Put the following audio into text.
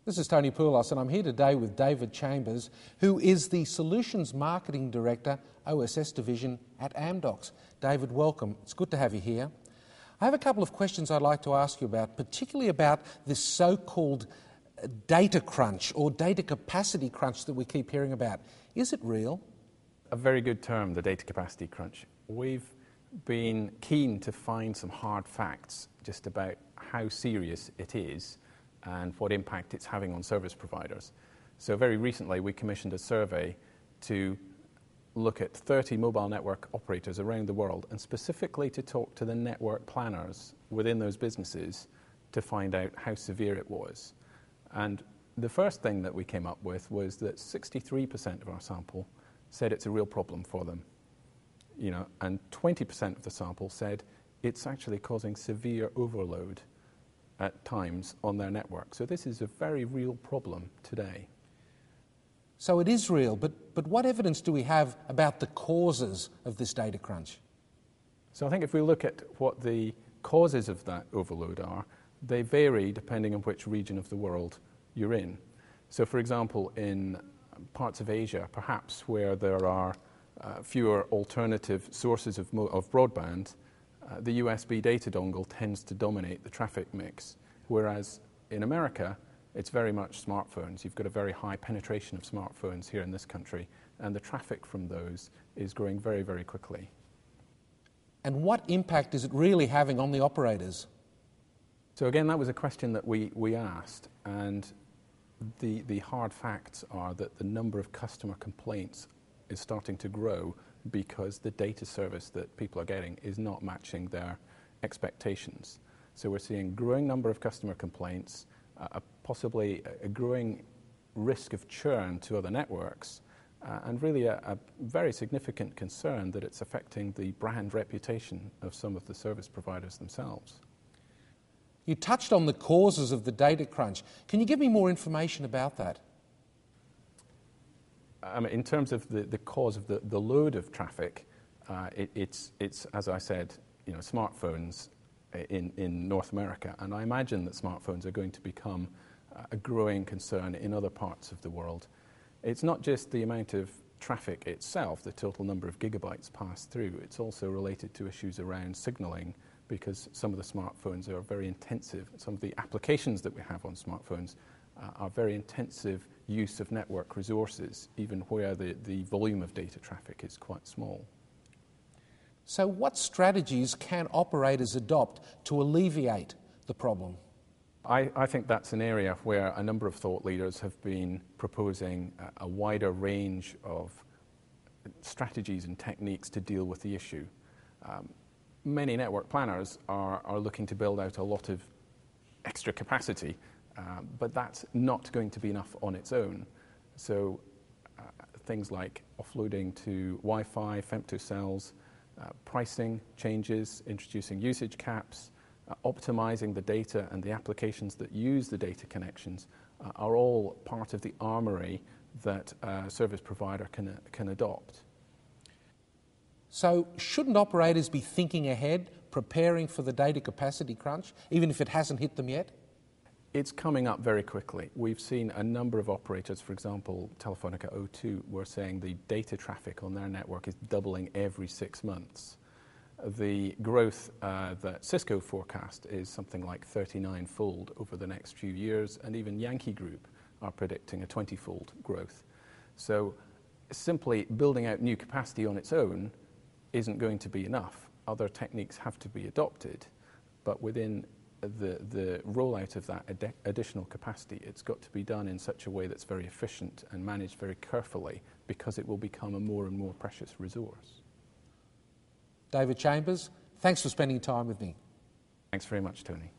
This is Tony Poulos, and I'm here today with David Chambers, who is the Solutions Marketing Director, OSS Division at Amdocs. David, welcome. It's good to have you here. I have a couple of questions I'd like to ask you about, particularly about this so-called data crunch or data capacity crunch that we keep hearing about. Is it real? A very good term, the data capacity crunch. We've been keen to find some hard facts just about how serious it is and what impact it's having on service providers. So very recently we commissioned a survey to look at 30 mobile network operators around the world and specifically to talk to the network planners within those businesses to find out how severe it was. And the first thing that we came up with was that 63% of our sample said it's a real problem for them. And 20% of the sample said it's actually causing severe overload at times on their network. So this is a very real problem today. So it is real, but what evidence do we have about the causes of this data crunch? So I think if we look at what the causes of that overload are, they vary depending on which region of the world you're in. So for example, in parts of Asia, perhaps where there are fewer alternative sources of broadband, the USB data dongle tends to dominate the traffic mix, whereas in America, it's very much smartphones. You've got a very high penetration of smartphones here in this country, and the traffic from those is growing very, very quickly. And what impact is it really having on the operators? So again, that was a question that we asked, and the hard facts are that the number of customer complaints is starting to grow because the data service that people are getting is not matching their expectations. So we're seeing a growing number of customer complaints, possibly a growing risk of churn to other networks, and really a very significant concern that it's affecting the brand reputation of some of the service providers themselves. You touched on the causes of the data crunch. Can you give me more information about that? In terms of the cause of the load of traffic, it's as I said, smartphones in North America, and I imagine that smartphones are going to become a growing concern in other parts of the world. It's not just the amount of traffic itself, the total number of gigabytes passed through, it's also related to issues around signaling, because some of the smartphones are very intensive. Some of the applications that we have on smartphones are very intensive use of network resources, even where the volume of data traffic is quite small. So what strategies can operators adopt to alleviate the problem? I think that's an area where a number of thought leaders have been proposing a wider range of strategies and techniques to deal with the issue. Many network planners are looking to build out a lot of extra capacity, but that's not going to be enough on its own. So things like offloading to Wi-Fi, femtocells, pricing changes, introducing usage caps, optimizing the data and the applications that use the data connections are all part of the armory that a service provider can adopt. So shouldn't operators be thinking ahead, preparing for the data capacity crunch, even if it hasn't hit them yet? It's coming up very quickly. We've seen a number of operators, for example, Telefonica O2, were saying the data traffic on their network is doubling every 6 months. The growth that Cisco forecast is something like 39-fold over the next few years, and even Yankee Group are predicting a 20-fold growth. So simply building out new capacity on its own isn't going to be enough. Other techniques have to be adopted, but within the rollout of that additional capacity, it's got to be done in such a way that's very efficient and managed very carefully, because it will become a more and more precious resource. David Chambers, thanks for spending time with me. Thanks very much, Tony.